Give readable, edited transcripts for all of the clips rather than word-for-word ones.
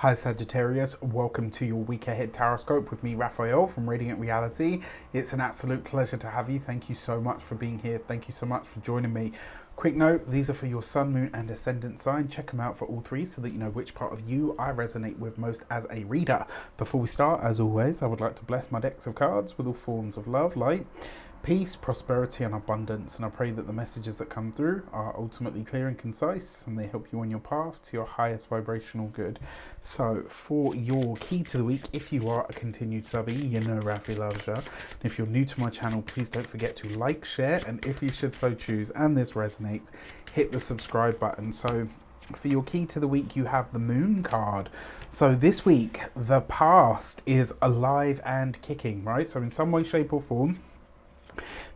Hi Sagittarius, welcome to your week ahead Taroscope with me, Raphael from Reydiant Reality. It's an absolute pleasure to have you. Thank you so much for being here. Thank you so much for joining me. Quick note, these are for your sun, moon and ascendant sign. Check them out for all three so that you know which part of you I resonate with most as a reader. Before we start, as always, I would like to bless my decks of cards with all forms of love, light, peace, prosperity and abundance, and I pray that the messages that come through are ultimately clear and concise and they help you on your path to your highest vibrational good. So for your key to the week, if you are a continued subby, you know Rafi loves you. And if you're new to my channel, please don't forget to like, share, and if you should so choose and this resonates, hit the subscribe button. So for your key to the week, you have the Moon card. So this week, the past is alive and kicking, right? So in some way, shape or form,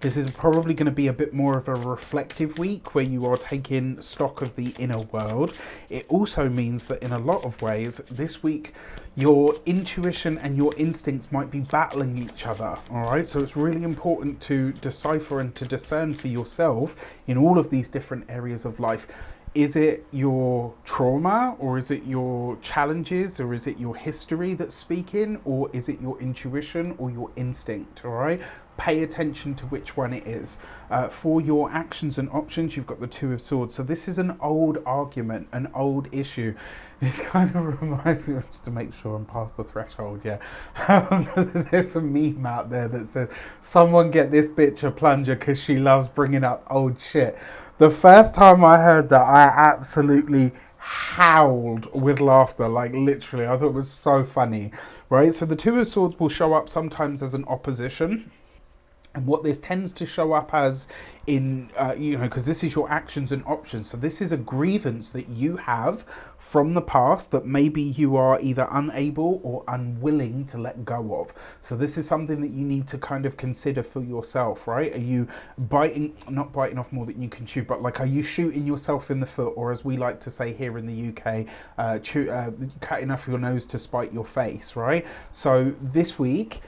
this is probably going to be a bit more of a reflective week where you are taking stock of the inner world. It also means that in a lot of ways, this week, your intuition and your instincts might be battling each other, all right? So it's really important to decipher and to discern for yourself in all of these different areas of life. Is it your trauma, or is it your challenges, or is it your history that's speaking, or is it your intuition or your instinct, all right? Pay attention to which one it is. For your actions and options, you've got the Two of Swords. So this is an old argument, an old issue. It kind of reminds me, just to make sure I'm past the threshold, yeah. There's a meme out there that says, someone get this bitch a plunger because she loves bringing up old shit. The first time I heard that, I absolutely howled with laughter, like literally. I thought it was so funny, right? So the Two of Swords will show up sometimes as an opposition. And what this tends to show up as in, because this is your actions and options. So this is a grievance that you have from the past that maybe you are either unable or unwilling to let go of. So this is something that you need to kind of consider for yourself, right? Are you not biting off more than you can chew, but like, are you shooting yourself in the foot? Or as we like to say here in the UK, cutting off your nose to spite your face, right? So this week,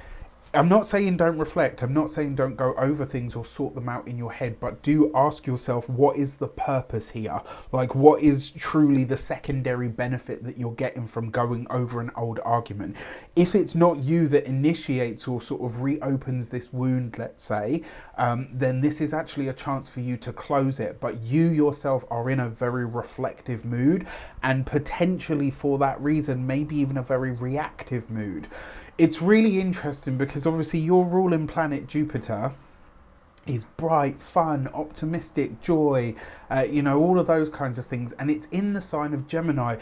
I'm not saying don't reflect, I'm not saying don't go over things or sort them out in your head, but do ask yourself, what is the purpose here? Like, what is truly the secondary benefit that you're getting from going over an old argument? If it's not you that initiates or sort of reopens this wound, let's say, then this is actually a chance for you to close it. But you yourself are in a very reflective mood, and potentially for that reason, maybe even a very reactive mood. It's really interesting because obviously your ruling planet Jupiter is bright, fun, optimistic, joy, all of those kinds of things. And it's in the sign of Gemini.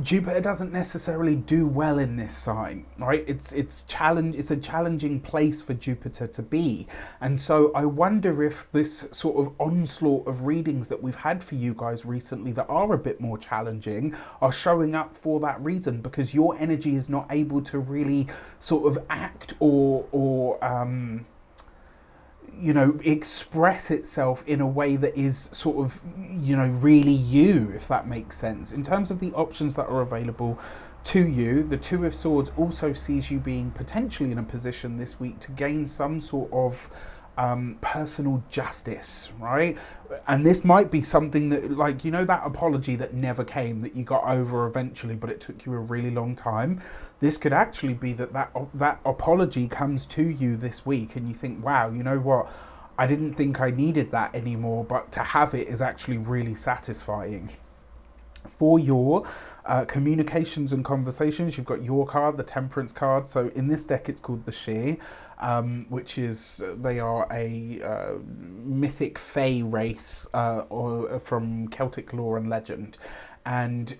Jupiter doesn't necessarily do well in this sign, right? It's a challenging place for Jupiter to be. And so I wonder if this sort of onslaught of readings that we've had for you guys recently that are a bit more challenging are showing up for that reason, because your energy is not able to really sort of act or express itself in a way that is sort of, really you, if that makes sense. In terms of the options that are available to you, the Two of Swords also sees you being potentially in a position this week to gain some sort of personal justice, right? And this might be something that, like, that apology that never came, that you got over eventually, but it took you a really long time. This could actually be that apology comes to you this week and you think, wow, you know what? I didn't think I needed that anymore, but to have it is actually really satisfying. For your communications and conversations, you've got your card, the Temperance card. So in this deck, it's called the She, which is, they are a mythic fae race from Celtic lore and legend. And,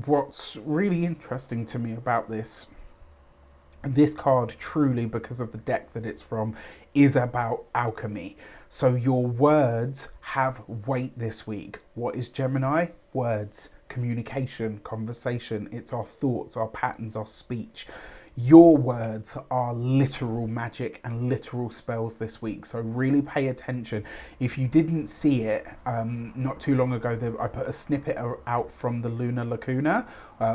what's really interesting to me about this card, truly, because of the deck that it's from, is about alchemy. So your words have weight this week. What is Gemini? Words, communication, conversation. It's our thoughts, our patterns, our speech. Your words are literal magic and literal spells this week, so really pay attention. If you didn't see it, not too long ago, I put a snippet out from the lunar lacuna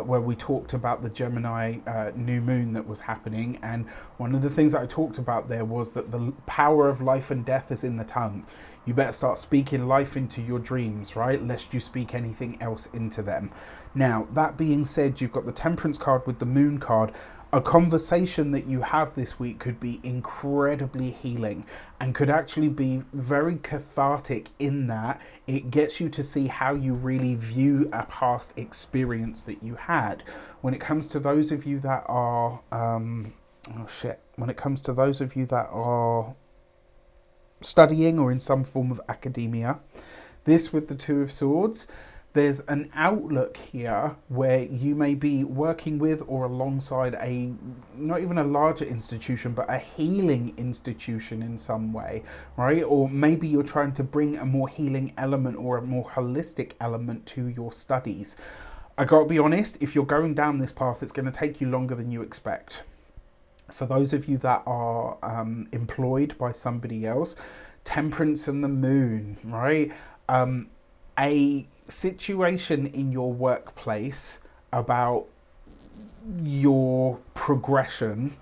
where we talked about the Gemini new moon that was happening, and one of the things that I talked about there was that the power of life and death is in the tongue. You better start speaking life into your dreams, right? Lest you speak anything else into them. Now, that being said, you've got the Temperance card with the Moon card. A conversation that you have this week could be incredibly healing and could actually be very cathartic in that it gets you to see how you really view a past experience that you had. When it comes to those of you that are, when it comes to those of you that are studying or in some form of academia, this with the Two of Swords, there's an outlook here where you may be working with or alongside a, not even a larger institution, but a healing institution in some way, right? Or maybe you're trying to bring a more healing element or a more holistic element to your studies. I gotta be honest, if you're going down this path, it's going to take you longer than you expect. For those of you that are employed by somebody else, Temperance and the Moon, right? A situation in your workplace about your progression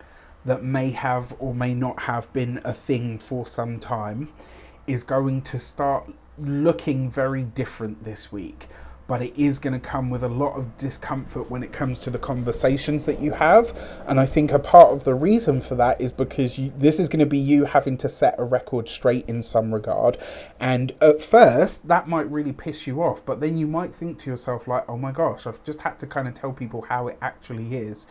that may have or may not have been a thing for some time is going to start looking very different this week. But it is going to come with a lot of discomfort when it comes to the conversations that you have. And I think a part of the reason for that is because this is going to be you having to set a record straight in some regard. And at first, that might really piss you off. But then you might think to yourself like, oh my gosh, I've just had to kind of tell people how it actually is.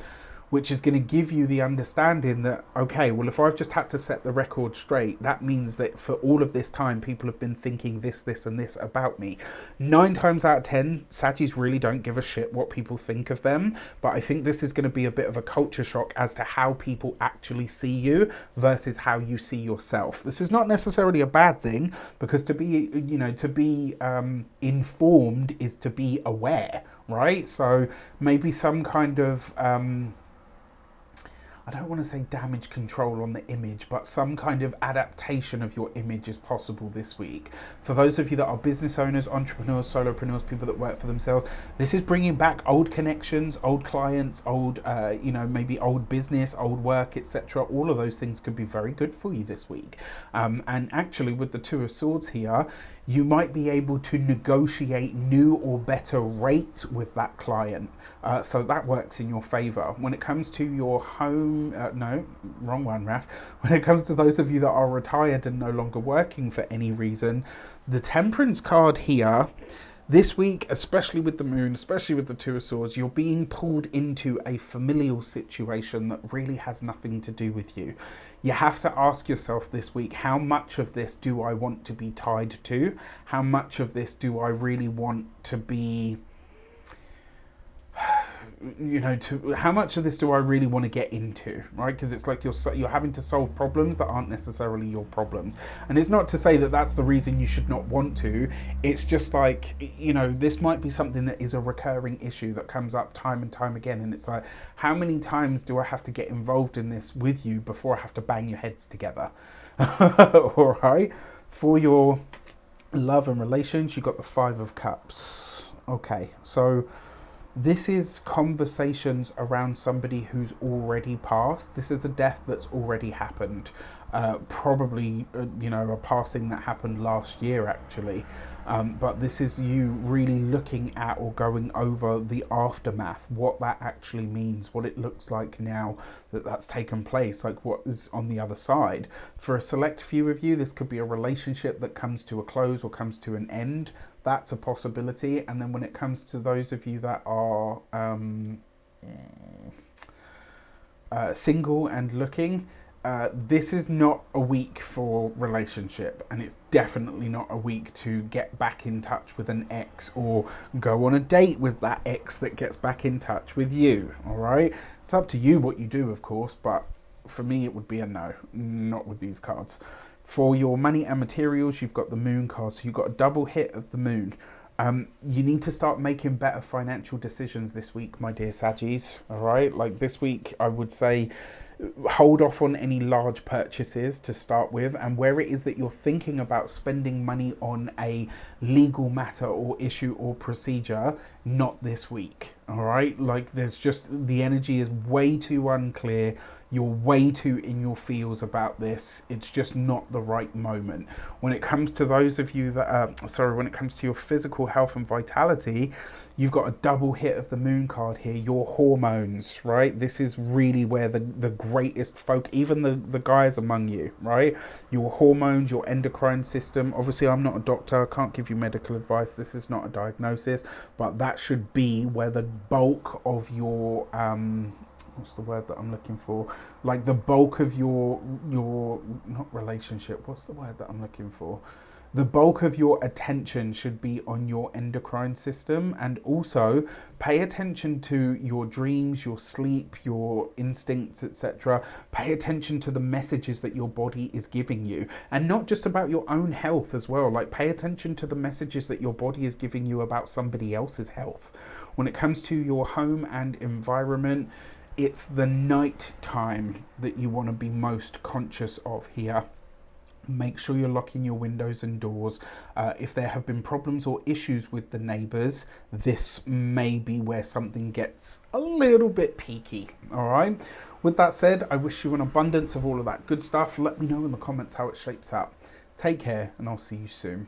Which is going to give you the understanding that, okay, well, if I've just had to set the record straight, that means that for all of this time, people have been thinking this, this, and this about me. 9 times out of 10, Saggies really don't give a shit what people think of them. But I think this is going to be a bit of a culture shock as to how people actually see you versus how you see yourself. This is not necessarily a bad thing, because to be informed is to be aware, right? So maybe some kind of I don't want to say damage control on the image, but some kind of adaptation of your image is possible this week. For those of you that are business owners, entrepreneurs, solopreneurs, people that work for themselves, this is bringing back old connections, old clients, old, maybe old business, old work, etc. All of those things could be very good for you this week. And actually with the Two of Swords here, you might be able to negotiate new or better rates with that client. So that works in your favor. When it comes to your home, no, wrong one, Raf. When it comes to those of you that are retired and no longer working for any reason, the Temperance card here, this week, especially with the Moon, especially with the Two of Swords, you're being pulled into a familial situation that really has nothing to do with you. You have to ask yourself this week, how much of this do I want to be tied to? How much of this do I really want to be, how much of this do I really want to get into, right? Because it's like you're having to solve problems that aren't necessarily your problems. And it's not to say that that's the reason you should not want to. It's just like, this might be something that is a recurring issue that comes up time and time again. And it's like, how many times do I have to get involved in this with you before I have to bang your heads together? All right. For your love and relations, you've got the Five of Cups. Okay. So this is conversations around somebody who's already passed. This is a death that's already happened. Probably, a passing that happened last year, actually. But this is you really looking at or going over the aftermath, what that actually means, what it looks like now that that's taken place, like what is on the other side. For a select few of you, this could be a relationship that comes to a close or comes to an end. That's a possibility. And then when it comes to those of you that are single and looking, this is not a week for relationship, and it's definitely not a week to get back in touch with an ex or go on a date with that ex that gets back in touch with you. All right, it's up to you what you do, of course, but for me it would be a no, not with these cards. For your money and materials, you've got the Moon card, so you've got a double hit of the Moon. You need to start making better financial decisions this week, my dear Saggies. All right, like this week, I would say hold off on any large purchases to start with, and where it is that you're thinking about spending money on a legal matter or issue or procedure, not this week. All right, like there's just, the energy is way too unclear, you're way too in your feels about this. It's just not the right moment. When it comes to those of you that when it comes to your physical health and vitality, you've got a double hit of the moon card here, your hormones, right? This is really where the greatest folk, even the guys among you, right? Your hormones, your endocrine system. Obviously, I'm not a doctor, I can't give you medical advice. This is not a diagnosis, but that should be where the bulk of your, what's the word that I'm looking for? Like the bulk of your, not relationship, what's the word that I'm looking for? The bulk of your attention should be on your endocrine system, and also pay attention to your dreams, your sleep, your instincts, etc. Pay attention to the messages that your body is giving you, and not just about your own health as well. Like pay attention to the messages that your body is giving you about somebody else's health. When it comes to your home and environment, it's the night time that you want to be most conscious of here. Make sure you're locking your windows and doors. If there have been problems or issues with the neighbours, this may be where something gets a little bit peaky. All right. With that said, I wish you an abundance of all of that good stuff. Let me know in the comments how it shapes up. Take care, and I'll see you soon.